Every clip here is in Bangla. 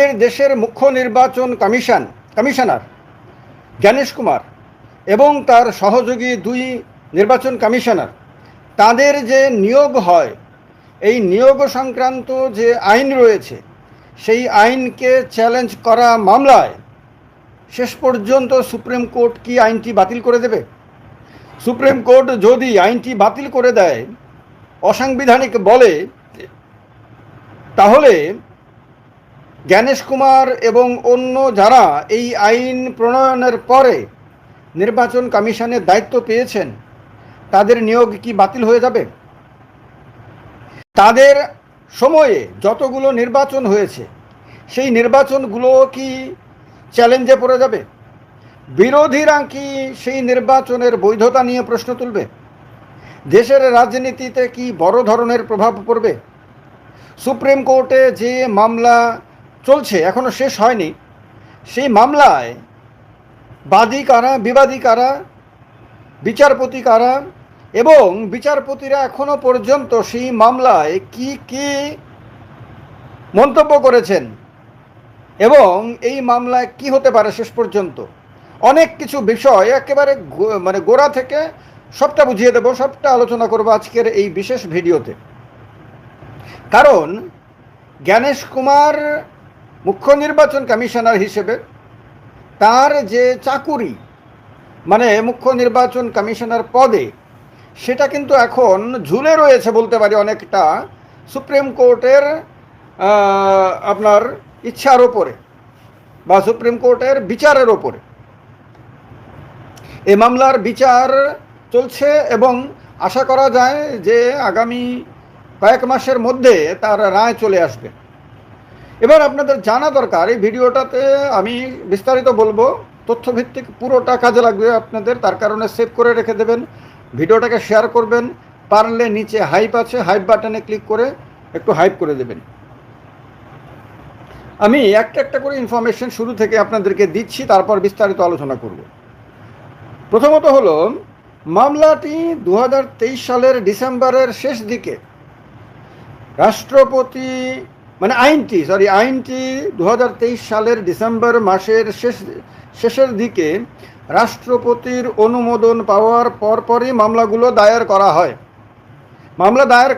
আমাদের দেশের মুখ্য নির্বাচন কমিশনার জ্ঞানেশ কুমার এবং তার সহযোগী দুই নির্বাচন কমিশনার, তাদের যে নিয়োগ হয়, এই নিয়োগ সংক্রান্ত যে আইন রয়েছে সেই আইনকে চ্যালেঞ্জ করা মামলায় শেষ পর্যন্ত সুপ্রিম কোর্ট কি আইনটি বাতিল করে দেবে? সুপ্রিম কোর্ট যদি আইনটি বাতিল করে দেয়, অসাংবিধানিক বলে, তাহলে জ্ঞানেশ কুমার এবং অন্য যারা এই আইন প্রণয়নের পরে নির্বাচন কমিশনের দায়িত্ব পেয়েছেন, তাদের নিয়োগ কি বাতিল হয়ে যাবে? তাদের সময়ে যতগুলো নির্বাচন হয়েছে সেই নির্বাচনগুলো কি চ্যালেঞ্জে পড়ে যাবে? বিরোধীরা কি সেই নির্বাচনের বৈধতা নিয়ে প্রশ্ন তুলবে? দেশের রাজনীতিতে কি বড় ধরনের প্রভাব পড়বে? সুপ্রিম কোর্টে যে মামলা চলছে, এখনো শেষ হয়নি, সেই মামলায় বাদী কারা, বিবাদী কারা, বিচারপতি কারা, এবং বিচারপতিরা এখনো পর্যন্ত সেই মামলায় কি কি মন্তব্য করেছেন এবং এই মামলায় কি হতে পারে শেষ পর্যন্ত, অনেক কিছু বিষয় একেবারে গোড়া থেকে সবটা বুঝিয়ে দেব, সবটা আলোচনা করব আজকের এই বিশেষ ভিডিওতে। কারণ জ্ঞানেশ কুমার মুখ্য নির্বাচন কমিশনার হিসেবে তার যে চাকুরি, মুখ্য নির্বাচন কমিশনার পদে, সেটা কিন্তু এখন ঝুলে রয়েছে বলতে পারি অনেকটা সুপ্রিম কোর্টের আপনার ইচ্ছার ওপরে বা সুপ্রিম কোর্টের বিচারের ওপরে। এই মামলার বিচার চলছে এবং আশা করা যায় যে আগামী কয়েক মাসের মধ্যে তার রায় চলে আসবে। এবার আপনাদের জানা দরকার, এই ভিডিওটাতে আমি বিস্তারিত বলবো, তথ্যভিত্তিক পুরোটা কাজে লাগবে আপনাদের, তার কারণে সেভ করে রেখে দেবেন, ভিডিওটাকে শেয়ার করবেন, পারলে নিচে হাইপ আছে, হাইপ বাটনে ক্লিক করে একটু হাইপ করে দেবেন। আমি একটা একটা করে ইনফরমেশন শুরু থেকে আপনাদেরকে দিচ্ছি, তারপর বিস্তারিত আলোচনা করব। প্রথমত হলো, মামলাটি 2023 সালের ডিসেম্বরের শেষ দিকে রাষ্ট্রপতি আইনটি 2023 সালের ডিসেম্বর মাসের শেষের দিকে রাষ্ট্রপতির অনুমোদন পাওয়ার পরপরই মামলাগুলো দায়ের করা হয়। মামলা দায়ের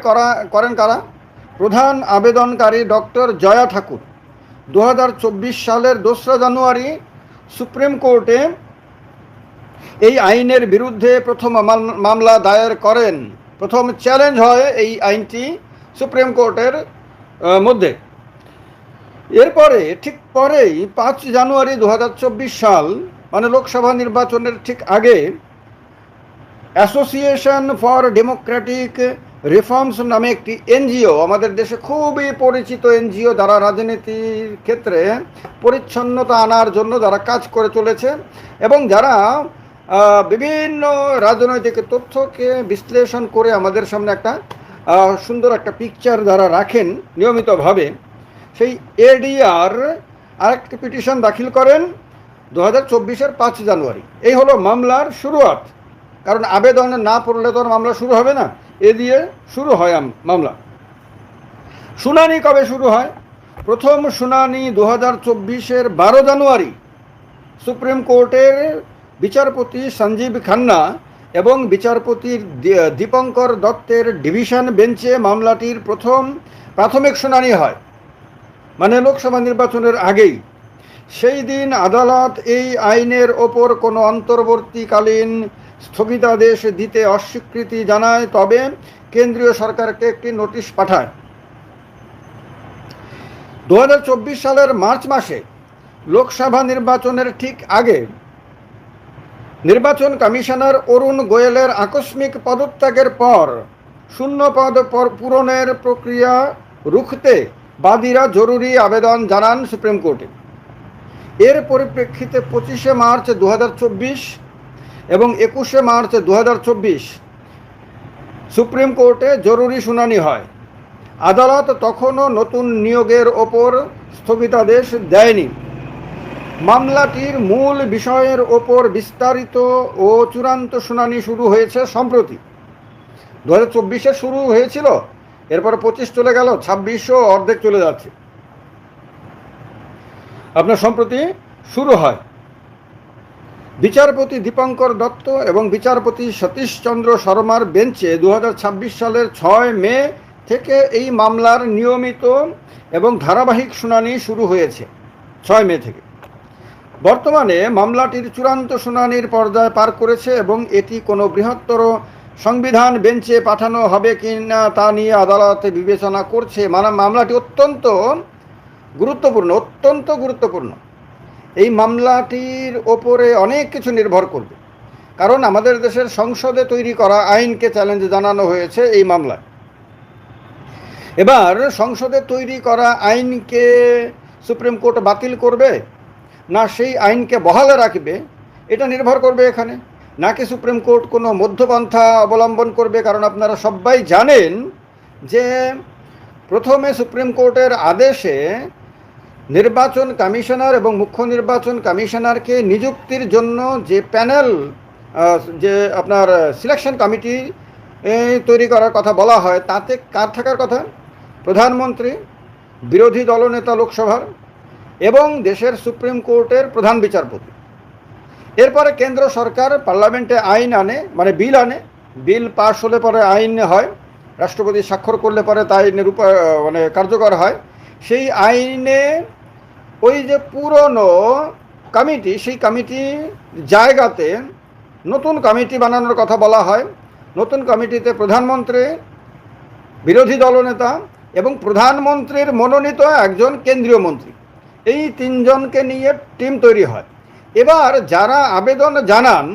করেন কারা? প্রধান আবেদনকারী ডক্টর জয়া ঠাকুর 2024 সালের 2রা জানুয়ারি সুপ্রিম কোর্টে এই আইনের বিরুদ্ধে প্রথম মামলা দায়ের করেন। প্রথম চ্যালেঞ্জ হয় এই আইনটি সুপ্রিম কোর্টের মধ্যে। এরপরে ঠিক পরেই 5 জানুয়ারি 2024 সাল, লোকসভা নির্বাচনের ঠিক আগে, অ্যাসোসিয়েশন ফর ডেমোক্রেটিক রিফর্মস নামে একটি এনজিও, আমাদের দেশে খুবই পরিচিত এনজিও, যারা রাজনীতির ক্ষেত্রে পরিচ্ছন্নতা আনার জন্য যারা কাজ করে চলেছে এবং যারা বিভিন্ন রাজনৈতিক তথ্যকে বিশ্লেষণ করে আমাদের সামনে একটা সুন্দর একটা পিকচার যারা রাখেন নিয়মিতভাবে, সেই এডিআর আরেকটি পিটিশন দাখিল করেন 2024-এর 5 জানুয়ারি। এই হলো মামলার শুরুয়াত, কারণ আবেদন না পড়লে তো মামলা শুরু হবে না, এ দিয়ে শুরু হয় মামলা। শুনানি কবে শুরু হয়? প্রথম শুনানি 2024-এর 12 জানুয়ারি সুপ্রিম কোর্টের বিচারপতি সঞ্জীব খান্না এবং বিচারপতি দীপঙ্কর দত্তের ডিভিশন বেঞ্চে মামলাটির প্রথম প্রাথমিক শুনানি হয়, লোকসভা নির্বাচনের আগেই। সেই দিন আদালত এই আইনের ওপর কোনো অন্তর্বর্তীকালীন স্থগিতাদেশ দিতে অস্বীকৃতি জানায়, তবে কেন্দ্রীয় সরকারকে একটি নোটিশ পাঠায়। 2024 সালের মার্চ মাসে লোকসভা নির্বাচনের ঠিক আগে নির্বাচন কমিশনার অরুণ গোয়েলের আকস্মিক পদত্যাগের পর শূন্য পদ পূরণের প্রক্রিয়া রুখতে বাদীরা জরুরি আবেদন জানান সুপ্রিম কোর্টে। এর পরিপ্রেক্ষিতে 25 মার্চ 2024 এবং 21 মার্চ 2024 সুপ্রিম কোর্টে জরুরি শুনানি হয়। আদালত তখনও নতুন নিয়োগের ওপর স্থগিতাদেশ দেয়নি। মামলাটির মূল বিষয়ের ওপর বিস্তারিত ও চূড়ান্ত শুনানি শুরু হয়েছে সম্প্রতি। 2024-এ শুরু হয়েছিল, এরপর 25 চলে গেল, 26ও অর্ধেক চলে যাচ্ছে। আপনার সম্প্রতি শুরু হয়। বিচারপতি দীপঙ্কর দত্ত এবং বিচারপতি সতীশ চন্দ্র শর্মার বেঞ্চে 2026 সালের 6 মে থেকে এই মামলার নিয়মিত এবং ধারাবাহিক শুনানি শুরু হয়েছে। 6 মে থেকে বর্তমানে মামলাটির চূড়ান্ত শুনানির পর্যায়ে পার করেছে এবং এটি কোনো বৃহত্তর সংবিধান বেঞ্চে পাঠানো হবে কি না তা নিয়ে আদালতে বিবেচনা করছে। মামলাটি অত্যন্ত গুরুত্বপূর্ণ। এই মামলাটির ওপরে অনেক কিছু নির্ভর করবে, কারণ আমাদের দেশের সংসদে তৈরি করা আইনকে চ্যালেঞ্জ জানানো হয়েছে এই মামলায়। এবার সংসদে তৈরি করা আইনকে সুপ্রিম কোর্ট বাতিল করবে না সেই আইনকে বহালে রাখবে, এটা নির্ভর করবে এখানে, নাকি সুপ্রিম কোর্ট কোনো মধ্যপন্থা অবলম্বন করবে। কারণ আপনারা সবাই জানেন যে প্রথমে সুপ্রিম কোর্টের আদেশে নির্বাচন কমিশনার এবং মুখ্য নির্বাচন কমিশনারকে নিযুক্তির জন্য যে প্যানেল, যে আপনার সিলেকশন কমিটি তৈরি করার কথা বলা হয়, তাতে কার থাকার কথা? প্রধানমন্ত্রী, বিরোধী দলনেতা লোকসভার এবং দেশের সুপ্রিম কোর্টের প্রধান বিচারপতি। এরপরে কেন্দ্র সরকার পার্লামেন্টে আইন আনে, মানে বিল আনে, বিল পাশ হলে পরে আইন হয়, রাষ্ট্রপতি স্বাক্ষর করলে পরে তা আইনের মানে কার্যকর হয়। সেই আইনে ওই যে পুরনো কমিটি, সেই কমিটি জায়গাতে নতুন কমিটি বানানোর কথা বলা হয়। নতুন কমিটিতে প্রধানমন্ত্রী, বিরোধী দলনেতা এবং প্রধানমন্ত্রীর মনোনীত একজন কেন্দ্রীয় মন্ত্রী, এই তিনজনকে নিয়ে টিম তৈরি হয়। এবার যারা আবেদন জানান,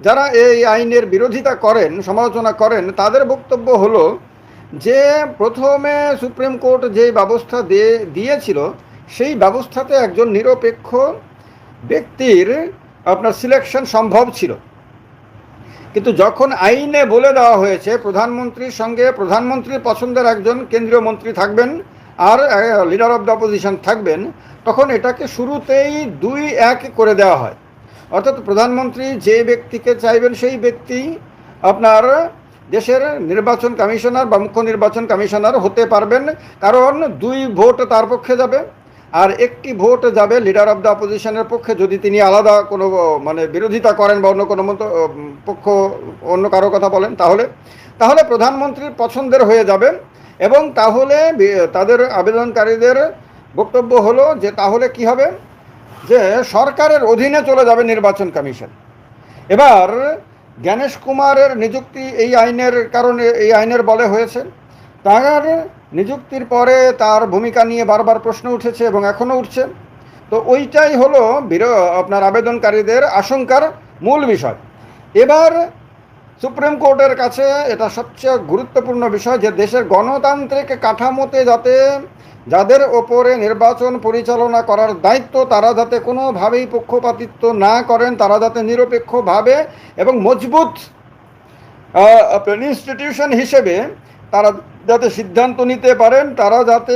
যারা এই আইনের বিরোধিতা করেন, সমালোচনা করেন, তাদের বক্তব্য হলো যে প্রথমে সুপ্রিম কোর্ট যে ব্যবস্থা দিয়েছিল সেই ব্যবস্থাতে একজন নিরপেক্ষ ব্যক্তির আপনার সিলেকশন সম্ভব ছিল, কিন্তু যখন আইনে বলে দেওয়া হয়েছে প্রধানমন্ত্রীর সঙ্গে প্রধানমন্ত্রীর পছন্দের একজন কেন্দ্রীয় মন্ত্রী থাকবেন আর লিডার অফ দ্য অপোজিশন থাকবেন, তখন এটাকে শুরুতেই 2-1 করে দেওয়া হয়। অর্থাৎ প্রধানমন্ত্রী যে ব্যক্তিকে চাইবেন সেই ব্যক্তি আপনার দেশের নির্বাচন কমিশনার বা মুখ্য নির্বাচন কমিশনার হতে পারবেন, কারণ 2 ভোট তার পক্ষে যাবে আর 1টি ভোট যাবে লিডার অফ দ্য অপোজিশনের পক্ষে, যদি তিনি আলাদা কোনো মানে বিরোধিতা করেন বা অন্য কোনো পক্ষ অন্য কারো কথা বলেন, তাহলে প্রধানমন্ত্রীর পছন্দের হয়ে যাবে। এবং তাহলে তাদের আবেদনকারীদের বক্তব্য হলো যে তাহলে কি হবে, যে সরকারের অধীনে চলে যাবে নির্বাচন কমিশন। এবার জ্ঞানেশ কুমারের নিযুক্তি এই আইনের কারণে, এই আইনের বলে হয়েছে। তার নিযুক্তির পরে তার ভূমিকা নিয়ে বারবার প্রশ্ন উঠেছে এবং এখনও উঠছে। তো ওইটাই হলো আপনার আবেদনকারীদের আশঙ্কার মূল বিষয়। এবার সুপ্রিম কোর্টের কাছে এটা সবচেয়ে গুরুত্বপূর্ণ বিষয় যে দেশের গণতান্ত্রিক কাঠামোতে যাতে যাদের ওপরে নির্বাচন পরিচালনা করার দায়িত্ব, তারা যাতে কোনোভাবেই পক্ষপাতিত্ব না করেন, তারা যাতে নিরপেক্ষভাবে এবং মজবুত ইনস্টিটিউশন হিসেবে তারা যাতে সিদ্ধান্ত নিতে পারেন, তারা যাতে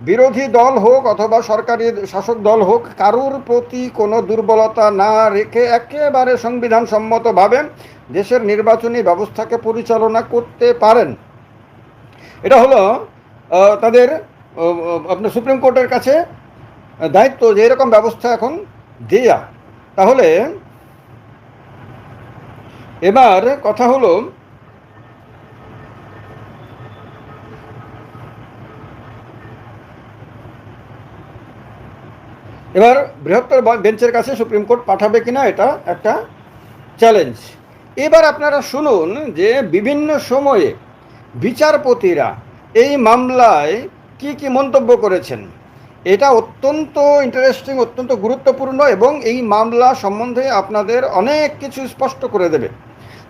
বিরোধী দল হোক অথবা সরকারি শাসক দল হোক, কারুর প্রতি কোনো দুর্বলতা না রেখে একেবারে সংবিধান সম্মতভাবে দেশের নির্বাচনী ব্যবস্থাকে পরিচালনা করতে পারেন। এটা হলো তাদের আপনার সুপ্রিম কোর্টের কাছে দায়িত্ব, যে এরকম ব্যবস্থা এখন দেয়া। তাহলে এবার কথা হলো এবার বৃহত্তর বেঞ্চের কাছে সুপ্রিম কোর্ট পাঠাবে কিনা, এটা একটা চ্যালেঞ্জ। এবার আপনারা শুনুন যে বিভিন্ন সময়ে বিচারপতিরা এই মামলায় কি মন্তব্য করেছেন। এটা অত্যন্ত ইন্টারেস্টিং, অত্যন্ত গুরুত্বপূর্ণ এবং এই মামলা সম্বন্ধে আপনাদের অনেক কিছু স্পষ্ট করে দেবে।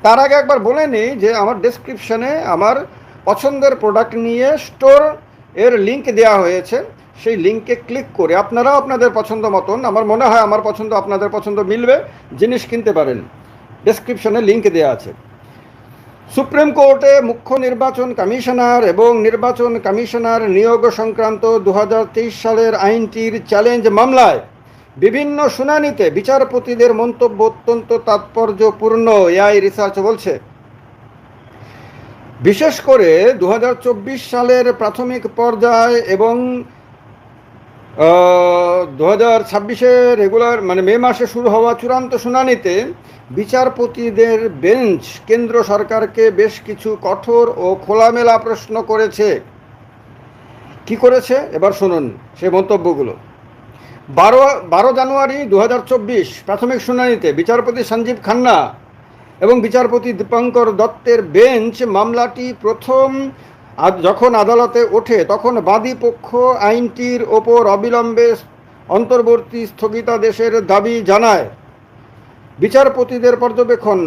তার আগে একবার বলে নিই যে আমার ডেসক্রিপশনে আমার পছন্দের প্রোডাক্ট নিয়ে স্টোর এর লিঙ্ক দেওয়া হয়েছে। সেই লিঙ্কে ক্লিক করে আপনারাও আপনাদের পছন্দ মতন, আমার মনে হয় আমার পছন্দ আপনাদের পছন্দ মিলবে, জিনিস কিনতে পারেন। ডেসক্রিপশনে লিঙ্ক দেওয়া আছে। সুপ্রিম কোর্টে মুখ্য নির্বাচন কমিশনার এবং নির্বাচন কমিশনার নিয়োগ সংক্রান্ত 2023 সালের আইনটির চ্যালেঞ্জ মামলায় বিভিন্ন শুনানিতে বিচারপতিদের মন্তব্য অত্যন্ত তাৎপর্যপূর্ণ, এআই রিসার্চ বলছে। বিশেষ করে 2024 সালের প্রাথমিক পর্যায় এবং 2026 রেগুলার মানে মে মাসে শুরু হওয়া চূড়ান্ত শুনানিতে বিচারপতিদের বেঞ্চ কেন্দ্র সরকারকে বেশ কিছু কঠোর ও খোলামেলা প্রশ্ন করেছে। কি করেছে এবার শুনুন সেই মন্তব্যগুলো। 12 জানুয়ারি 2024 প্রাথমিক শুনানিতে বিচারপতি সঞ্জীব খান্না এবং বিচারপতি দীপঙ্কর দত্তের বেঞ্চ মামলাটি প্রথম যখন আদালতে ওঠে তখন বাদী পক্ষ আইনটির ওপর অবিলম্বে অন্তর্বর্তী স্থগিতাদেশের দাবি জানায়। বিচারপতিদের পর্যবেক্ষণ,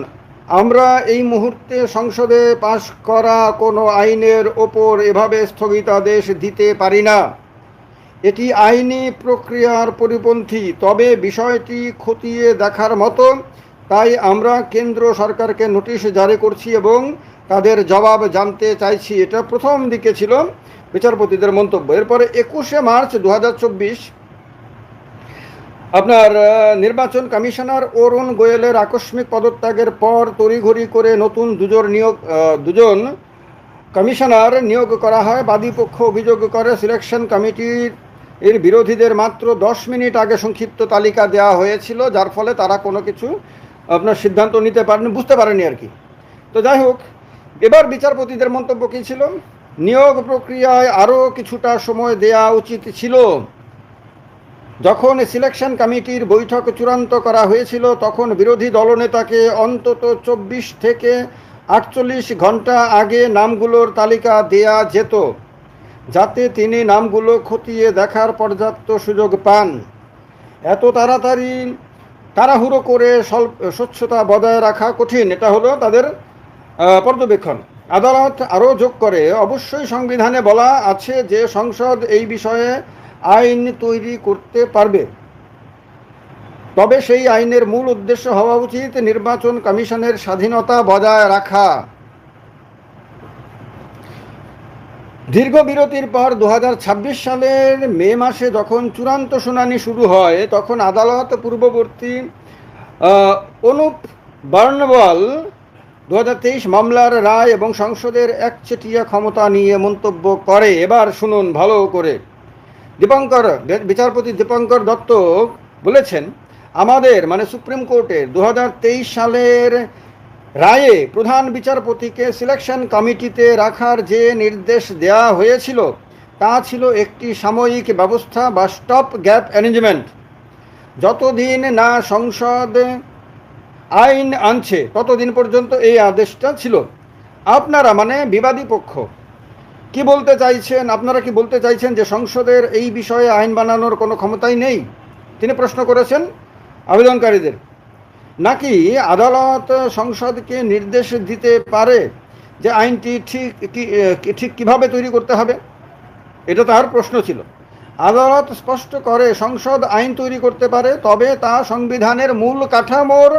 আমরা এই মুহূর্তে সংসদে পাশ করা কোনো আইনের ওপর এভাবে স্থগিতাদেশ দিতে পারি না। এটি আইনি প্রক্রিয়ার পরিপন্থী, তবে বিষয়টি খতিয়ে দেখার মতো, তাই আমরা কেন্দ্র সরকারকে নোটিশ জারি করছি এবং তাদের জবাব জানতে চাইছি। এটা প্রথম দিকে ছিল বিচারপতিদের মন্তব্য। এরপরে 21 মার্চ 2024 আপনার নির্বাচন কমিশনার অরুণ গোয়েলের আকস্মিক পদত্যাগের পর তড়িঘড়ি করে নতুন দুজন কমিশনার নিয়োগ করা হয়। বাদীপক্ষ অভিযোগ করে সিলেকশন কমিটির বিরোধীদের মাত্র 10 মিনিট আগে সংক্ষিপ্ত তালিকা দেওয়া হয়েছিল, যার ফলে তারা কোনো কিছু আপনার সিদ্ধান্ত নিতে পারেনি, বুঝতে পারেনি আর কি। তো যাই হোক, এবার বিচারপতিদের মন্তব্য কী ছিল? নিয়োগ প্রক্রিয়ায় আরও কিছুটা সময় দেওয়া উচিত ছিল। যখন সিলেকশন কমিটির বৈঠক চূড়ান্ত করা হয়েছিল তখন বিরোধী দলনেতাকে অন্তত 24 থেকে 48 ঘন্টা আগে নামগুলোর তালিকা দেয়া যেত, যাতে তিনি নামগুলো খতিয়ে দেখার পর্যাপ্ত সুযোগ পান। এত তাড়াহুড়ো করে স্বচ্ছতা বজায় রাখা কঠিন, এটা হলো তাদের পর্যবেক্ষণ। আদালত আরও যোগ করে, অবশ্যই সংবিধানে বলা আছে যে সংসদ এই বিষয়ে আইন তৈরি করতে পারবে, তবে সেই আইনের মূল উদ্দেশ্য হওয়া উচিত নির্বাচন কমিশনের স্বাধীনতা বজায় রাখা। দীর্ঘ বিরতির পর 2026 সালের মে মাসে যখন চূড়ান্ত শুনানি শুরু হয় তখন আদালত পূর্ববর্তী অনুপ বার্নওয়াল 2023 মামলার রায় এবং সংসদের একচেটিয়া ক্ষমতা নিয়ে মন্তব্য করে। এবার শুনুন ভালো করে। বিচারপতি দীপঙ্কর দত্ত বলেছেন, আমাদের মানে সুপ্রিম কোর্টের 2023 সালের রায়ে প্রধান বিচারপতিকে সিলেকশন কমিটিতে রাখার যে নির্দেশ দেওয়া হয়েছিল তা ছিল একটি সাময়িক ব্যবস্থা বা স্টপ গ্যাপ অ্যারেঞ্জমেন্ট। যতদিন না সংসদ আইন আনছে ততদিন পর্যন্ত এই আদেশটা ছিল। আপনারা মানে বিবাদী পক্ষ কি বলতে চাইছেন? আপনারা কি বলতে চাইছেন যে সংসদের এই বিষয়ে আইন বানানোর কোনো ক্ষমতাই নেই? তিনি প্রশ্ন করেছেন আবেদনকারীদের। নাকি আদালত সংসদকে নির্দেশ দিতে পারে যে আইনটি ঠিক কিভাবে তৈরি করতে হবে? এটা তার প্রশ্ন ছিল। আদালত স্পষ্ট করে সংসদ আইন তৈরি করতে পারে, তবে তা সংবিধানের মূল কাঠামোর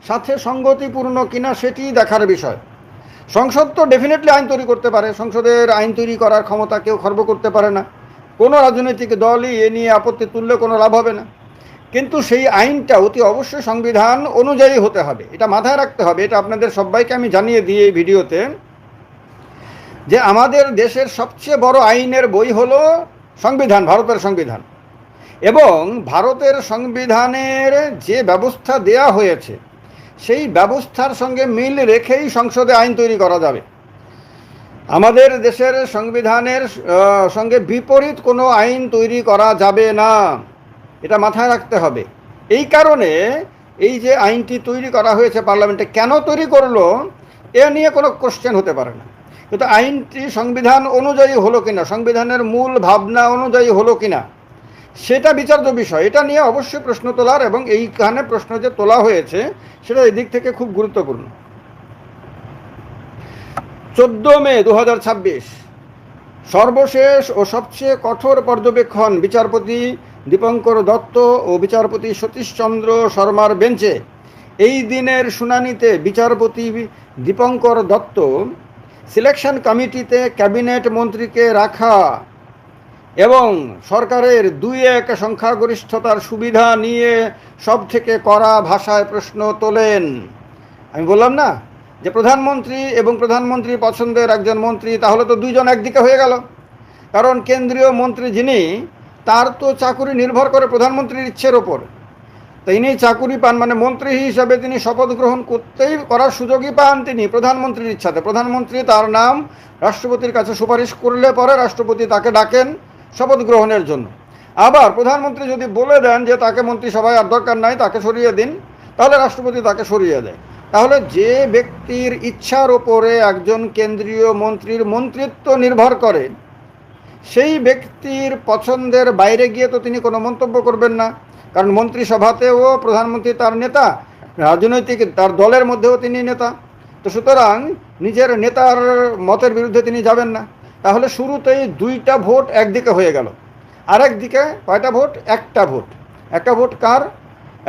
সাথে সঙ্গতিপূর্ণ কিনা সেটি দেখার বিষয়। সংসদ তো ডেফিনেটলি আইন তৈরি করতে পারে, সংসদের আইন তৈরি করার ক্ষমতা কেউ খর্ব করতে পারে না। কোনো রাজনৈতিক দলই এ নিয়ে আপত্তি তুললে কোনো লাভ হবে না। কিন্তু সেই আইনটা অতি অবশ্যই সংবিধান অনুযায়ী হতে হবে, এটা মাথায় রাখতে হবে। এটা আপনাদের সবাইকে আমি জানিয়ে দিই এই ভিডিওতে যে আমাদের দেশের সবচেয়ে বড় আইনের বই হলো সংবিধান, ভারতের সংবিধান। এবং ভারতের সংবিধানের যে ব্যবস্থা দেয়া হয়েছে সেই ব্যবস্থার সঙ্গে মিল রেখেই সংসদে আইন তৈরি করা যাবে। আমাদের দেশের সংবিধানের সঙ্গে বিপরীত কোনো আইন তৈরি করা যাবে না, এটা মাথায় রাখতে হবে। এই কারণে এই যে আইনটি তৈরি করা হয়েছে পার্লামেন্টে, কেন তৈরি করলো এ নিয়ে কোনো কোশ্চেন হতে পারে না। কিন্তু আইনটি সংবিধান অনুযায়ী হলো কিনা, সংবিধানের মূল ভাবনা অনুযায়ী হলো কিনা, সেটা বিচার্য বিষয়। এটা নিয়ে অবশ্যই প্রশ্ন তোলার, এবং এইখানে প্রশ্ন যে তোলা হয়েছে সেটা এই দিক থেকে খুব গুরুত্বপূর্ণ। 14 মে 2026 সর্বশেষ ও সবচেয়ে কঠোর পর্যবেক্ষণ বিচারপতি দীপঙ্কর দত্ত ও বিচারপতি সতীশচন্দ্র শর্মার বেঞ্চে। এই দিনের শুনানিতে বিচারপতি দীপঙ্কর দত্ত সিলেকশন কমিটিতে ক্যাবিনেট মন্ত্রীকে রাখা এবং সরকারের 2-1 সংখ্যাগরিষ্ঠতার সুবিধা নিয়ে সব থেকে কড়া ভাষায় প্রশ্ন তোলেন। আমি বললাম না যে প্রধানমন্ত্রী এবং প্রধানমন্ত্রী পছন্দের একজন মন্ত্রী, তাহলে তো দুইজন একদিকে হয়ে গেল। কারণ কেন্দ্রীয় মন্ত্রী যিনি তার তো চাকুরি নির্ভর করে প্রধানমন্ত্রীর ইচ্ছের ওপর। তিনি চাকুরি পান মানে মন্ত্রী হিসাবে তিনি শপথ গ্রহণ করার সুযোগই পান তিনি প্রধানমন্ত্রীর ইচ্ছাতে। প্রধানমন্ত্রী তার নাম রাষ্ট্রপতির কাছে সুপারিশ করলে পরে রাষ্ট্রপতি তাকে ডাকেন শপথ গ্রহণের জন্য। আবার প্রধানমন্ত্রী যদি বলে দেন যে তাকে মন্ত্রিসভায় আর দরকার নাই, তাকে সরিয়ে দিন, তাহলে রাষ্ট্রপতি তাকে সরিয়ে দেয়। তাহলে যে ব্যক্তির ইচ্ছার ওপরে একজন কেন্দ্রীয় মন্ত্রীর মন্ত্রিত্ব নির্ভর করে, সেই ব্যক্তির পছন্দের বাইরে গিয়ে তো তিনি কোনো মন্তব্য করবেন না। কারণ মন্ত্রিসভাতেও প্রধানমন্ত্রী তার নেতা, রাজনৈতিক তার দলের মধ্যেও তিনি নেতা। তো সুতরাং নিজের নেতার মতের বিরুদ্ধে তিনি যাবেন না। তাহলে শুরুতেই দুইটা ভোট একদিকে হয়ে গেল, আরেক দিকে কয়টা ভোট? একটা ভোট। একটা ভোট কার?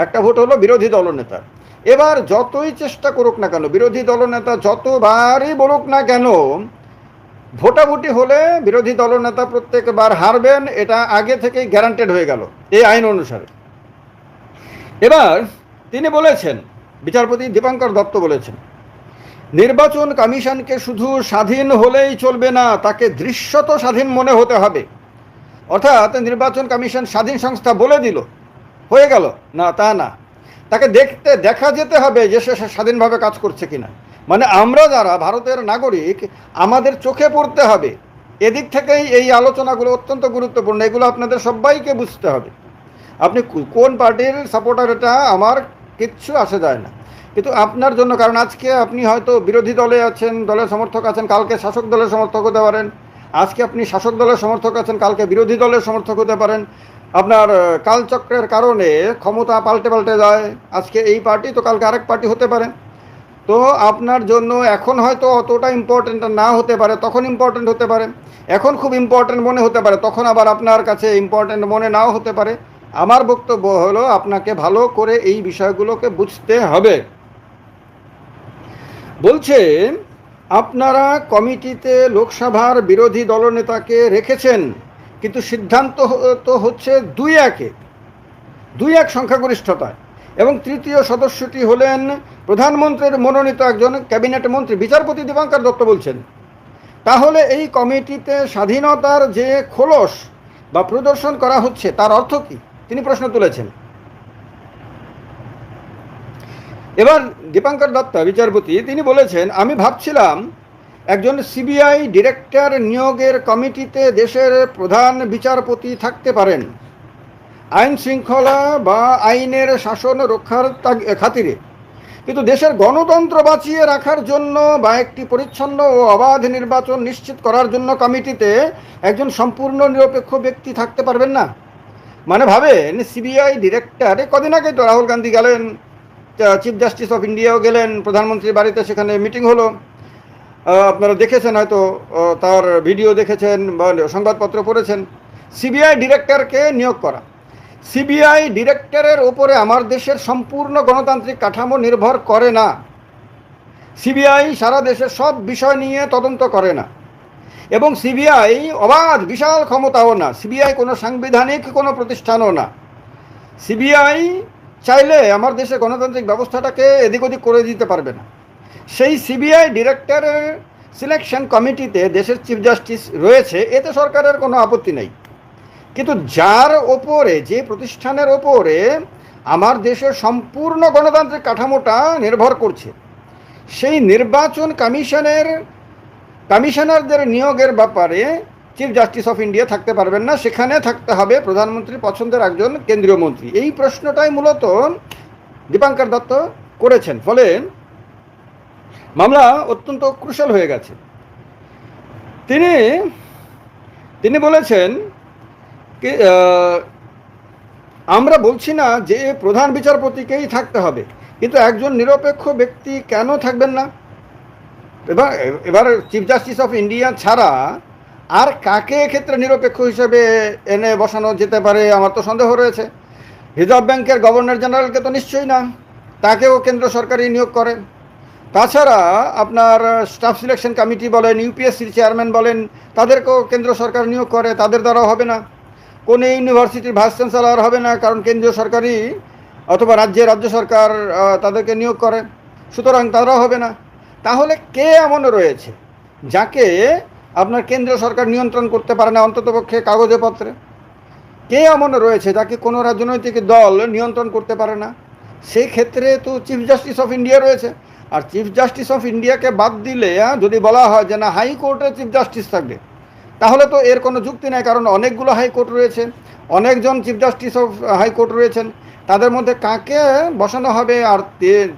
একটা ভোট হলো বিরোধী দলনেতার। এবার যতই চেষ্টা করুক না কেন, বিরোধী দলনেতা যতবারই বলুক না কেন, ভোটাভুটি হলে বিরোধী দলনেতা প্রত্যেকবার হারবেন, এটা আগে থেকেই গ্যারান্টেড হয়ে গেল এই আইন অনুসারে। এবার তিনি বলেছেন, বিচারপতি দীপঙ্কর দত্ত বলেছেন, নির্বাচন কমিশনকে শুধু স্বাধীন হলেই চলবে না, তাকে দৃশ্যত স্বাধীন মনে হতে হবে। অর্থাৎ নির্বাচন কমিশন স্বাধীন সংস্থা বলে দিল, হয়ে গেল না, তা না, তাকে দেখা যেতে হবে যে সে স্বাধীনভাবে কাজ করছে কিনা। মানে আমরা যারা ভারতের নাগরিক, আমাদের চোখে পড়তে হবে। এদিক থেকেই এই আলোচনাগুলো অত্যন্ত গুরুত্বপূর্ণ, এগুলো আপনাদের সবাইকে বুঝতে হবে। আপনি কোন পার্টির সাপোর্টার এটা আমার কিচ্ছু আসে যায় না, কিন্তু আপনার জন্য, কারণ আজকে আপনি হয়তো বিরোধী দলে আছেন, দলের সমর্থক আছেন, কালকে শাসক দলের সমর্থক হতে পারেন। আজকে আপনি শাসক দলের সমর্থক আছেন, কালকে বিরোধী দলের সমর্থক হতে পারেন। আপনার কালচক্রের কারণে ক্ষমতা পাল্টে যায়, আজকে এই পার্টি তো কালকে আরেক পার্টি হতে পারে। তো আপনার জন্য এখন হয়তো অতটা ইম্পর্টেন্ট না হতে পারে, তখন ইম্পর্টেন্ট হতে পারে। এখন খুব ইম্পর্টেন্ট মনে হতে পারে, তখন আবার আপনার কাছে ইম্পর্টেন্ট মনে নাও হতে পারে। আমার বক্তব্য হলো আপনাকে ভালো করে এই বিষয়গুলোকে বুঝতে হবে। বলছে আপনারা কমিটিতে লোকসভার বিরোধী দলনেতাকে রেখেছেন, কিন্তু সিদ্ধান্ত তো হচ্ছে 2-1 সংখ্যাগরিষ্ঠতায়, এবং তৃতীয় সদস্যটি হলেন প্রধানমন্ত্রীর মনোনীত একজন ক্যাবিনেট মন্ত্রী। বিচারপতি দীপঙ্কর দত্ত বলছেন, তাহলে এই কমিটিতে স্বাধীনতার যে খোলস বা প্রদর্শন করা হচ্ছে তার অর্থ কি? তিনি প্রশ্ন তুলেছেন। এবার দীপঙ্কর দত্ত বিচারপতি তিনি বলেছেন, আমি ভাবছিলাম একজন সিবিআই ডিরেক্টর নিয়োগের কমিটিতে দেশের প্রধান বিচারপতি থাকতে পারেন, আইন শৃঙ্খলা বা আইনের শাসন রক্ষার খাতিরে, কিন্তু দেশের গণতন্ত্র বাঁচিয়ে রাখার জন্য বা একটি পরিচ্ছন্ন ও অবাধ নির্বাচন নিশ্চিত করার জন্য কমিটিতে একজন সম্পূর্ণ নিরপেক্ষ ব্যক্তি থাকতে পারবেন না। মানে ভাবেন, সিবিআই ডিরেক্টর, কদিন আগে তো রাহুল গান্ধী গেলেন, চিফ জাস্টিস অফ ইন্ডিয়াও গেলেন প্রধানমন্ত্রীর বাড়িতে, সেখানে মিটিং হলো, আপনারা দেখেছেন হয়তো, তার ভিডিও দেখেছেন বা সংবাদপত্র পড়েছেন। সিবিআই ডিরেক্টরকে নিয়োগ করা, সিবিআই ডিরেক্টরের ওপরে আমার দেশের সম্পূর্ণ গণতান্ত্রিক কাঠামো নির্ভর করে না। সিবিআই সারা দেশের সব বিষয় নিয়ে তদন্ত করে না, এবং সিবিআই অবাধ বিশাল ক্ষমতাও না। সিবিআই কোনো সাংবিধানিক কোনো প্রতিষ্ঠানও না। সিবিআই চাইলে আমার দেশের গণতান্ত্রিক ব্যবস্থাটাকে এদিক ওদিক করে দিতে পারবে না। সেই সিবিআই ডিরেক্টরের সিলেকশন কমিটিতে দেশের চিফ জাস্টিস রয়েছে, এতে সরকারের কোনো আপত্তি নেই। কিন্তু যার ওপরে, যে প্রতিষ্ঠানের ওপরে আমার দেশের সম্পূর্ণ গণতান্ত্রিক কাঠামোটা নির্ভর করছে, সেই নির্বাচন কমিশনারদের নিয়োগের ব্যাপারে চিফ জাস্টিস অফ ইন্ডিয়া থাকতে পারবেন না, সেখানে থাকতে হবে প্রধানমন্ত্রীর পছন্দের একজন কেন্দ্রীয় মন্ত্রী। এই প্রশ্নটাই মূলত দীপঙ্কর দত্ত করেছেন, ফলে মামলা অত্যন্ত ক্রুশাল হয়ে গেছে। তিনি বলেছেন, আমরা বলছি না যে প্রধান বিচারপতিকেই থাকতে হবে, কিন্তু একজন নিরপেক্ষ ব্যক্তি কেন থাকবেন না? এবার চিফ জাস্টিস অফ ইন্ডিয়া ছাড়া আর কাকে এক্ষেত্রে নিরপেক্ষ হিসেবে এনে বসানো যেতে পারে আমার তো সন্দেহ রয়েছে। রিজার্ভ ব্যাংকের গভর্নর জেনারেলকে তো নিশ্চয়ই না, তাকেও কেন্দ্র সরকারই নিয়োগ করে। তাছাড়া আপনার স্টাফ সিলেকশন কমিটি বলেন, ইউপিএসসির চেয়ারম্যান বলেন, তাদেরকেও কেন্দ্র সরকার নিয়োগ করে, তাদের দ্বারাও হবে না। কোনো ইউনিভার্সিটির ভাইস চ্যান্সেলর হবে না, কারণ কেন্দ্রীয় সরকারই অথবা রাজ্য সরকার তাদেরকে নিয়োগ করে, সুতরাং তারাও হবে না। তাহলে কে এমন রয়েছে যাকে আপনার কেন্দ্রীয় সরকার নিয়ন্ত্রণ করতে পারে না, অন্ততপক্ষে কাগজে পত্রে? কে এমন রয়েছে যাকে কোনো রাজনৈতিক দল নিয়ন্ত্রণ করতে পারে না? সেই ক্ষেত্রে তো চিফ জাস্টিস অফ ইন্ডিয়া রয়েছে। আর চিফ জাস্টিস অফ ইন্ডিয়াকে বাদ দিলে যদি বলা হয় যে না হাইকোর্টে চিফ জাস্টিস থাকবে, তাহলে তো এর কোনো যুক্তি নেই, কারণ অনেকগুলো হাইকোর্ট রয়েছে, অনেকজন চিফ জাস্টিস অফ হাইকোর্ট রয়েছেন, তাদের মধ্যে কাকে বসানো হবে? আর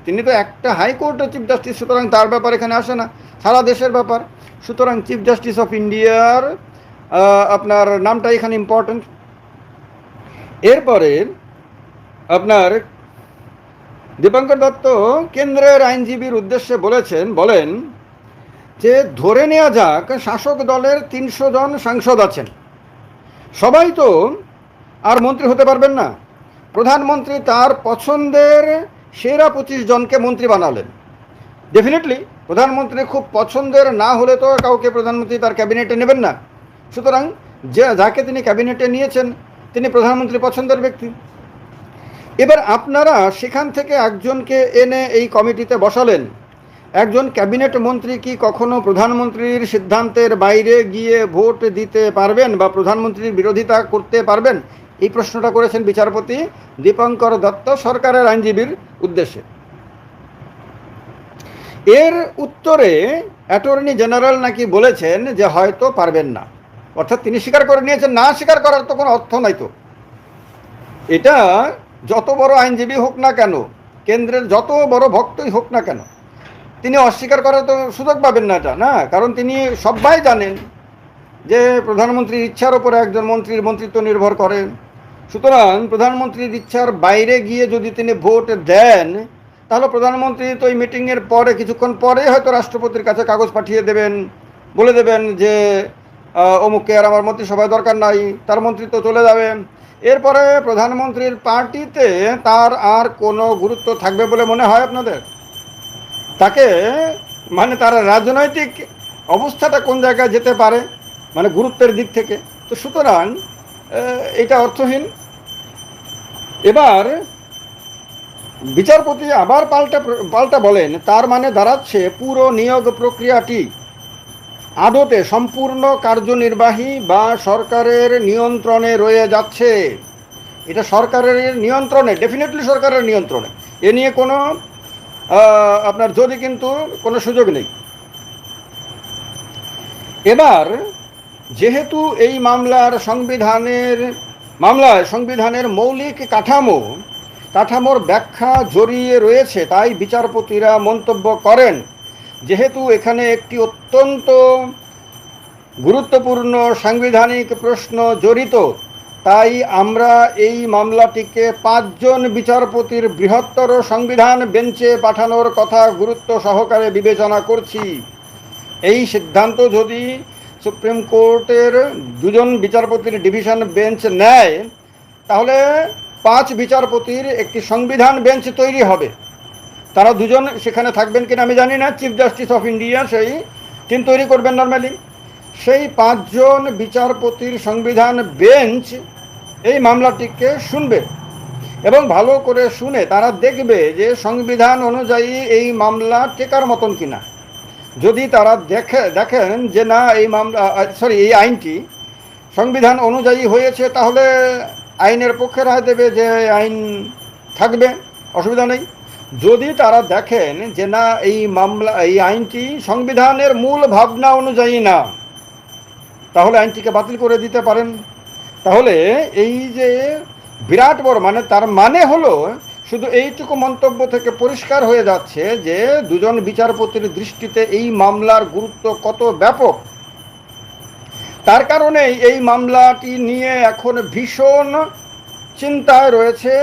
তিনি তো একটা হাইকোর্টের চিফ জাস্টিস, সুতরাং তার ব্যাপার এখানে আসে না, সারা দেশের ব্যাপার। সুতরাং চিফ জাস্টিস অফ ইন্ডিয়ার আপনার নামটা এখানে ইম্পর্টেন্ট। এরপরে আপনার দীপঙ্কর দত্ত কেন্দ্রের আইনজীবীর উদ্দেশ্যে বলেন যে ধরে নেওয়া যাক শাসক দলের 300 জন সাংসদ আছেন, সবাই তো আর মন্ত্রী হতে পারবেন না। প্রধানমন্ত্রী তার পছন্দের সেরা 25 জনকে মন্ত্রী বানালেন। ডেফিনেটলি প্রধানমন্ত্রী খুব পছন্দের না হলে তো কাউকে প্রধানমন্ত্রী তার ক্যাবিনেটে নেবেন না। সুতরাং যাকে তিনি ক্যাবিনেটে নিয়েছেন তিনি প্রধানমন্ত্রী পছন্দের ব্যক্তি। এবার আপনারা সেখান থেকে একজনকে এনে এই কমিটিতে বসালেন। একজন ক্যাবিনেট মন্ত্রী কি কখনো প্রধানমন্ত্রীর সিদ্ধান্তের বাইরে গিয়ে ভোট দিতে পারবেন বা প্রধানমন্ত্রীর বিরোধিতা করতে পারবেন? এই প্রশ্নটা করেছেন বিচারপতি দীপঙ্কর দত্ত সরকারের আইনজীবীর উদ্দেশ্যে। এর উত্তরে অ্যাটর্নি জেনারেল নাকি বলেছেন যে হয়তো পারবেন না, অর্থাৎ তিনি স্বীকার করে নিয়েছেন, না স্বীকার করার তো কোনো অর্থ নাই। তো এটা যত বড় আইনজীবী হোক না কেন, কেন্দ্রের যত বড় ভক্তই হোক না কেন, তিনি অস্বীকার করার তো সুযোগ পাবেন না, এটা না। কারণ তিনি সবাই জানেন যে প্রধানমন্ত্রীর ইচ্ছার উপরে একজন মন্ত্রীর মন্ত্রিত্ব নির্ভর করে। সুতরাং প্রধানমন্ত্রীর ইচ্ছার বাইরে গিয়ে যদি তিনি ভোট দেন, তাহলে প্রধানমন্ত্রী তো এই মিটিংয়ের পরে কিছুক্ষণ পরে হয়তো রাষ্ট্রপতির কাছে কাগজ পাঠিয়ে দেবেন, বলে দেবেন যে অমুককে আর আমার মন্ত্রিসভায় দরকার নাই, তার মন্ত্রিত্ব চলে যাবে। এরপরে প্রধানমন্ত্রীর পার্টিতে তার আর কোনো গুরুত্ব থাকবে বলে মনে হয় আপনাদের? তাকে মানে তার রাজনৈতিক অবস্থাটা কোন জায়গায় যেতে পারে মানে গুরুত্বের দিক থেকে? তো সুতরাং এটা অর্থহীন। এবার বিচারপতি আবার পাল্টা বলেন, তার মানে দাঁড়াচ্ছে পুরো নিয়োগ প্রক্রিয়াটি আদতে সম্পূর্ণ কার্যনির্বাহী বা সরকারের নিয়ন্ত্রণে রয়ে যাচ্ছে। এটা সরকারের নিয়ন্ত্রণে, ডেফিনেটলি সরকারের নিয়ন্ত্রণে, এ নিয়ে কোনো আপনার যদি কিন্তু কোনো সুযোগ নেই। এবার যেহেতু এই মামলায় সংবিধানের মৌলিক কাঠামোর ব্যাখ্যা জড়িয়ে রয়েছে, তাই বিচারপতিরা মন্তব্য করেন যেহেতু এখানে একটি অত্যন্ত গুরুত্বপূর্ণ সাংবিধানিক প্রশ্ন জড়িত, তাই আমরা এই মামলাটিকে 5 জন বিচারপতির বৃহত্তর সংবিধান বেঞ্চে পাঠানোর কথা গুরুত্ব সহকারে বিবেচনা করছি। এই সিদ্ধান্ত যদি সুপ্রিম কোর্টের 2 জন বিচারপতির ডিভিশন বেঞ্চ নেয়, তাহলে 5 বিচারপতির একটি সংবিধান বেঞ্চ তৈরি হবে। তারা 2 জন সেখানে থাকবেন কিনা আমি জানি না, চিফ জাস্টিস অফ ইন্ডিয়া সেই টিম তৈরি করবেন নর্মালি। সেই 5 জন বিচারপতির সংবিধান বেঞ্চ এই মামলাটিকে শুনবে এবং ভালো করে শুনে তারা দেখবে যে সংবিধান অনুযায়ী এই মামলা টেকার মতন কিনা। যদি তারা দেখেন যে না এই আইনটি সংবিধান অনুযায়ী হয়েছে, তাহলে আইনের পক্ষে রায় দেবে যে আইন থাকবে, অসুবিধা নেই। যদি তারা দেখেন যে না এই আইনটি সংবিধানের মূল ভাবনা অনুযায়ী না, তাহলে আইনটিকে বাতিল করে দিতে পারেন। তাহলে এই যে বিরাট বড় তার মানে হলো শুধু এইটুকু মন্তব্য থেকে পরিষ্কার হয়ে যাচ্ছে যে 2 জন বিচারপতির দৃষ্টিতে এই মামলার গুরুত্ব কত ব্যাপক। তার কারণে এই মামলাটি নিয়ে এখন ভীষণ চিন্তায় রয়েছে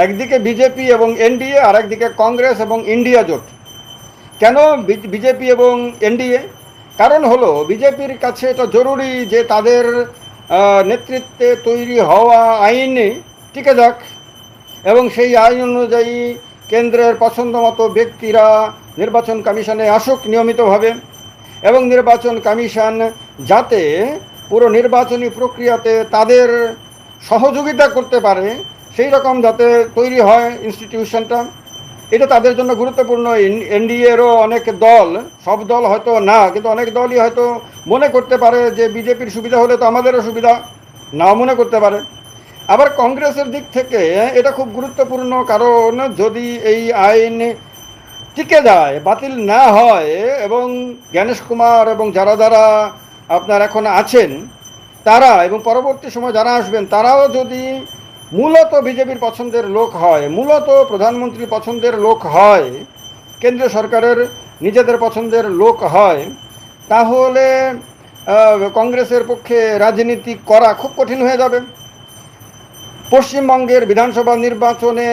একদিকে বিজেপি এবং এনডিএ, আর একদিকে কংগ্রেস এবং ইন্ডিয়া জোট। কেন বিজেপি এবং এনডিএ? কারণ হলো বিজেপির কাছে এটা জরুরি যে তাদের নেতৃত্বে তৈরি হওয়া আইনে টিকে যাক এবং সেই আইন অনুযায়ী কেন্দ্রের পছন্দ মতো ব্যক্তিরা নির্বাচন কমিশনে আসুক নিয়মিতভাবে, এবং নির্বাচন কমিশন যাতে পুরো নির্বাচনী প্রক্রিয়াতে তাদের সহযোগিতা করতে পারে সেই রকম যাতে তৈরি হয় ইনস্টিটিউশনটা, এটা তাদের জন্য গুরুত্বপূর্ণ। এনডিএরও অনেক দল, সব দল হয়তো না, কিন্তু অনেক দলই হয়তো মনে করতে পারে যে বিজেপির সুবিধা হলে তো আমাদেরও সুবিধা, নাও মনে করতে পারে। আবার কংগ্রেসের দিক থেকে এটা খুব গুরুত্বপূর্ণ, কারণ যদি এই আইন টিকে যায়, বাতিল না হয়, এবং জ্ঞানেশ কুমার এবং যারা যারা আপনার এখন আছেন তারা এবং পরবর্তী সময় যারা আসবেন তারাও যদি মূলত বিজেপির পছন্দের লোক হয়, মূলত প্রধানমন্ত্রীর পছন্দের লোক হয়, কেন্দ্রীয় সরকারের নিজেদের পছন্দের লোক হয়, তাহলে কংগ্রেসের পক্ষে রাজনীতি করা খুব কঠিন হয়ে যাবে। পশ্চিমবঙ্গের বিধানসভা নির্বাচনে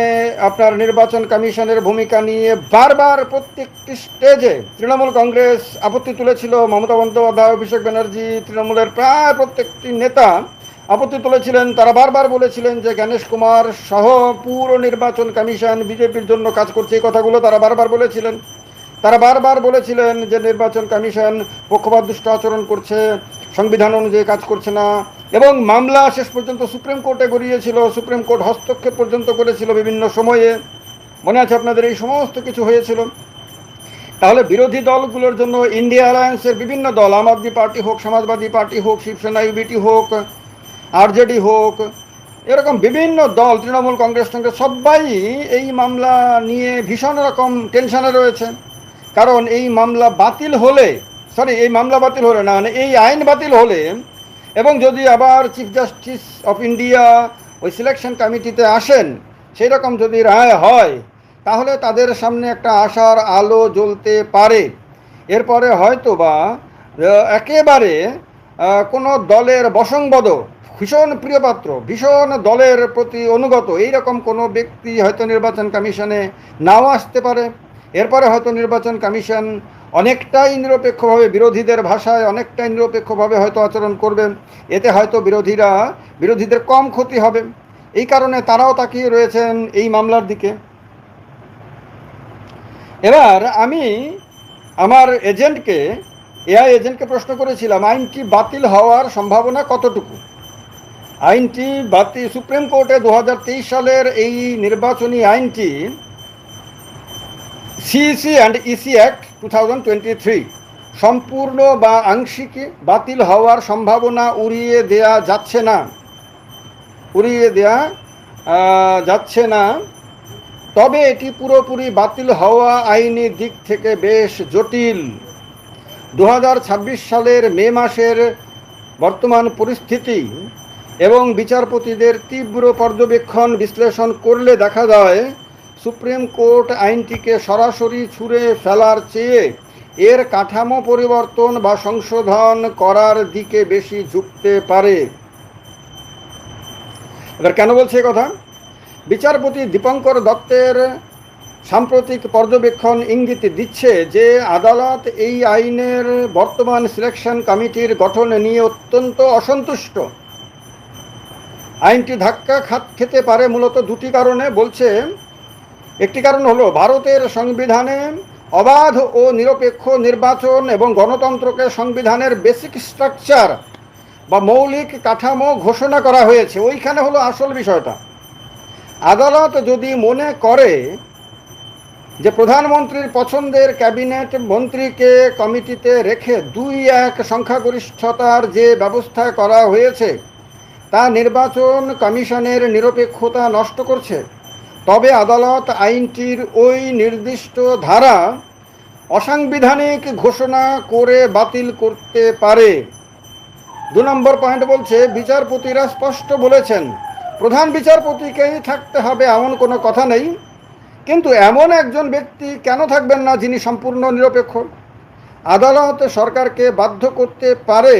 আপনার নির্বাচন কমিশনের ভূমিকা নিয়ে বারবার প্রত্যেকটি স্টেজে তৃণমূল কংগ্রেস আপত্তি তুলেছিল। মমতা বন্দ্যোপাধ্যায়, অভিষেক ব্যানার্জি, তৃণমূলের প্রায় প্রত্যেকটি নেতা আপত্তি তুলেছিলেন। তারা বারবার বলেছিলেন যে জ্ঞানেশ কুমার সহ পুরো নির্বাচন কমিশন বিজেপির জন্য কাজ করছে, এই কথাগুলো তারা বারবার বলেছিলেন। তারা বারবার বলেছিলেন যে নির্বাচন কমিশন পক্ষপাতদুষ্ট আচরণ করছে, সংবিধান অনুযায়ী কাজ করছে না, এবং মামলা শেষ পর্যন্ত সুপ্রিম কোর্টে গড়িয়েছিল, সুপ্রিম কোর্ট হস্তক্ষেপ পর্যন্ত করেছিল বিভিন্ন সময়ে। মনে আছে আপনাদের? এই সমস্ত কিছু হয়েছিল। তাহলে বিরোধী দলগুলোর জন্য ইন্ডিয়া অ্যালায়েন্সের বিভিন্ন দল, আম আদমি পার্টি হোক, সমাজবাদী পার্টি হোক, শিবসেনা ইউবিটি হোক, আরজেডি হোক, এরকম বিভিন্ন দল, তৃণমূল কংগ্রেস টংগ্রেস, সবাই এই মামলা নিয়ে ভীষণ রকম টেনশনে রয়েছে। কারণ এই মামলা বাতিল হলে, এই মামলা বাতিল হলে না, মানে এই আইন বাতিল হলে, এবং যদি আবার চিফ জাস্টিস অফ ইন্ডিয়া ওই সিলেকশন কমিটিতে আসেন, সেই রকম যদি রায় হয়, তাহলে তাদের সামনে একটা আশার আলো জ্বলতে পারে। এরপরে হয়তো বা একেবারে কোনো দলের বশংবদ, ভীষণ প্রিয়পাত্র, ভীষণ দলের প্রতি অনুগত এইরকম কোনো ব্যক্তি হয়তো নির্বাচন কমিশনে নাও আসতে পারে। এরপরে হয়তো নির্বাচন কমিশন অনেকটাই নিরপেক্ষভাবে, বিরোধীদের ভাষায় অনেকটাই নিরপেক্ষভাবে হয়তো আচরণ করবেন। এতে হয়তো বিরোধীদের কম ক্ষতি হবে। এই কারণে তারাও তাকিয়ে রয়েছেন এই মামলার দিকে। এবার আমি আমার এআই এজেন্টকে প্রশ্ন করেছিলাম, আইনটি বাতিল হওয়ার সম্ভাবনা কতটুকু? আইনটি বাতিল, সুপ্রিম কোর্টে 2023 সালের এই নির্বাচনী আইনটি সিইসি অ্যান্ড ইসি অ্যাক্ট 2023 সম্পূর্ণ বা আংশিক বাতিল হওয়ার সম্ভাবনা উড়িয়ে দেয়া যাচ্ছে না। তবে এটি পুরোপুরি বাতিল হওয়া আইনি দিক থেকে বেশ জটিল। 2026 সালের মে মাসের বর্তমান পরিস্থিতি এবং বিচারপতিদের তীব্র পর্যবেক্ষণ বিশ্লেষণ করলে দেখা যায়, সুপ্রিম কোর্ট আইনটিকে সরাসরি ছুঁড়ে ফেলার চেয়ে এর কাঠামো পরিবর্তন বা সংশোধন করার দিকে বেশি ঝুঁকতে পারে। এবার কেন বলছে কথা? বিচারপতি দীপঙ্কর দত্তের সাম্প্রতিক পর্যবেক্ষণ ইঙ্গিত দিচ্ছে যে আদালত এই আইনের বর্তমান সিলেকশন কমিটির গঠন নিয়ে অত্যন্ত অসন্তুষ্ট। আইনটি ধাক্কা খেতে পারে মূলত দুটি কারণে। বলছে একটি কারণ হলো ভারতের সংবিধানে অবাধ ও নিরপেক্ষ নির্বাচন এবং গণতন্ত্রকে সংবিধানের বেসিক স্ট্রাকচার বা মৌলিক কাঠামো ঘোষণা করা হয়েছে। ওইখানে হলো আসল বিষয়টা। আদালত যদি মনে করে যে প্রধানমন্ত্রীর পছন্দের ক্যাবিনেট মন্ত্রীকে কমিটিতে রেখে 2-1 সংখ্যাগরিষ্ঠতার যে ব্যবস্থা করা হয়েছে তা নির্বাচন কমিশনের নিরপেক্ষতা নষ্ট করছে, তবে আদালত আইনটির ওই নির্দিষ্ট ধারা অসাংবিধানিক ঘোষণা করে বাতিল করতে পারে। 2 নম্বর পয়েন্ট বলছে, বিচারপতিরা স্পষ্ট বলেছেন প্রধান বিচারপতিকেই থাকতে হবে এমন কোনো কথা নেই, কিন্তু এমন একজন ব্যক্তি কেন থাকবেন না যিনি সম্পূর্ণ নিরপেক্ষ? আদালত সরকারকে বাধ্য করতে পারে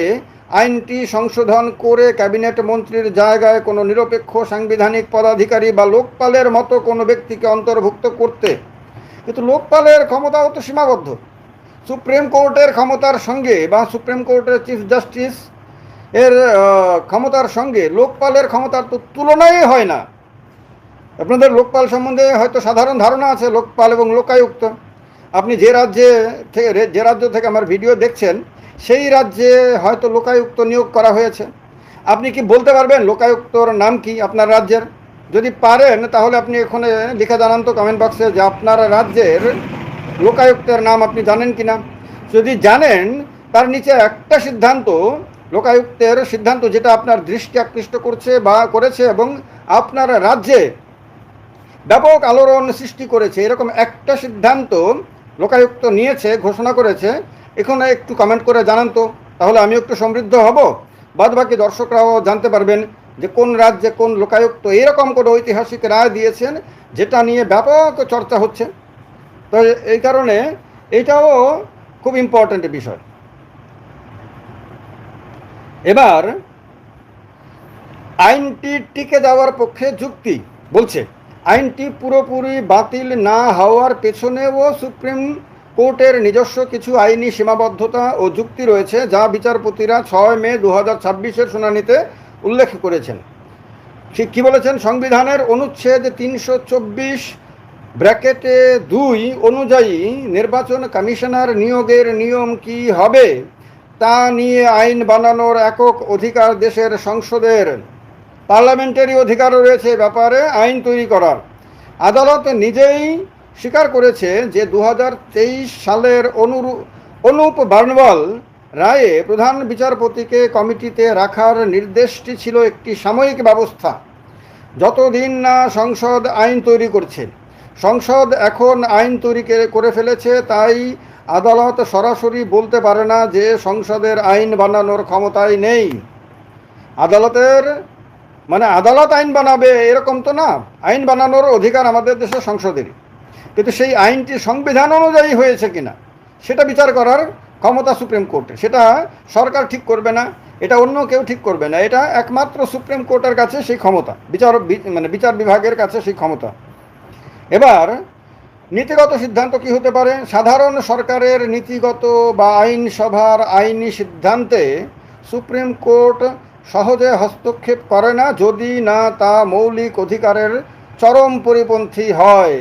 আইনটি সংশোধন করে ক্যাবিনেট মন্ত্রীর জায়গায় কোনো নিরপেক্ষ সাংবিধানিক পদাধিকারী বা লোকপালের মতো কোনো ব্যক্তিকে অন্তর্ভুক্ত করতে। কিন্তু লোকপালের ক্ষমতাও তো সীমাবদ্ধ। সুপ্রিম কোর্টের ক্ষমতার সঙ্গে বা সুপ্রিম কোর্টের চিফ জাস্টিস এর ক্ষমতার সঙ্গে লোকপালের ক্ষমতার তো তুলনাই হয় না। আপনাদের লোকপাল সম্বন্ধে হয়তো সাধারণ ধারণা আছে, লোকপাল এবং লোকায়ুক্ত। আপনি যে রাজ্য থেকে আমার ভিডিও দেখছেন সেই রাজ্যে হয়তো লোকায়ুক্ত নিয়োগ করা হয়েছে। আপনি কি বলতে পারবেন লোকায়ুক্তর নাম কি আপনার রাজ্যের? যদি পারেন তাহলে আপনি এখানে লিখে জানান তো কমেন্ট বক্সে যে আপনার রাজ্যের লোকায়ুক্তের নাম আপনি জানেন কি না। যদি জানেন তার নিচে একটা সিদ্ধান্ত লোকায়ুক্তের সিদ্ধান্ত যেটা আপনার দৃষ্টি আকৃষ্ট করছে বা করেছে এবং আপনার রাজ্যে ব্যাপক আলোড়ন সৃষ্টি করেছে, এরকম একটা সিদ্ধান্ত লোকায়ুক্ত নিয়েছে, ঘোষণা করেছে, এখানে একটু কমেন্ট করে জানান তো, তাহলে আমি একটু সমৃদ্ধ হব, বাদ বাকি দর্শকরাও জানতে পারবেন যে কোন রাজ্যে কোন লোকায়ুক্ত এরকম কোনো ঐতিহাসিক রায় দিয়েছেন যেটা নিয়ে ব্যাপক চর্চা হচ্ছে। তো এই কারণে এটাও খুব ইম্পর্ট্যান্ট বিষয়। এবার আইনটি টিকে যাওয়ার পক্ষে যুক্তি বলছে, আইনটি পুরোপুরি বাতিল না হওয়ার পেছনেও সুপ্রিম কোর্টের নিজস্ব কিছু আইনি সীমাবদ্ধতা ও যুক্তি রয়েছে, যা বিচারপতিরা 6 মে 2026-এর শুনানিতে উল্লেখ করেছেন। ঠিক কী বলেছেন? সংবিধানের অনুচ্ছেদ 324(2) অনুযায়ী নির্বাচন কমিশনার নিয়োগের নিয়ম কি হবে তা নিয়ে আইন বানানোর একক অধিকার দেশের সংসদের, পার্লামেন্টারি অধিকার রয়েছে ব্যাপারে আইন তৈরি করার। আদালত নিজেই স্বীকার করেছে যে 2023 সালের অনুপ বার্নওয়াল রায়ে প্রধান বিচারপতিকে কমিটিতে রাখার নির্দেশটি ছিল একটি সাময়িক ব্যবস্থা, যতদিন না সংসদ আইন তৈরি করছে। সংসদ এখন আইন তৈরি করে ফেলেছে, তাই আদালত সরাসরি বলতে পারে না যে সংসদের আইন বানানোর ক্ষমতাই নেই। আদালতের আদালত আইন বানাবে এরকম তো না, আইন বানানোর অধিকার আমাদের দেশের সংসদেরই, কিন্তু সেই আইনটি সংবিধান অনুযায়ী হয়েছে কিনা সেটা বিচার করার ক্ষমতা সুপ্রিম কোর্টে। সেটা সরকার ঠিক করবে না, এটা অন্য কেউ ঠিক করবে না, এটা একমাত্র সুপ্রিম কোর্টের কাছে সেই ক্ষমতা, বিচার বিভাগের কাছে সেই ক্ষমতা। এবার নীতিগত সিদ্ধান্ত কি হতে পারে? সাধারণ সরকারের নীতিগত বা আইনসভার আইনি সিদ্ধান্তে সুপ্রিম কোর্ট সহজে হস্তক্ষেপ করে না, যদি না তা মৌলিক অধিকারের চরম পরিপন্থী হয়।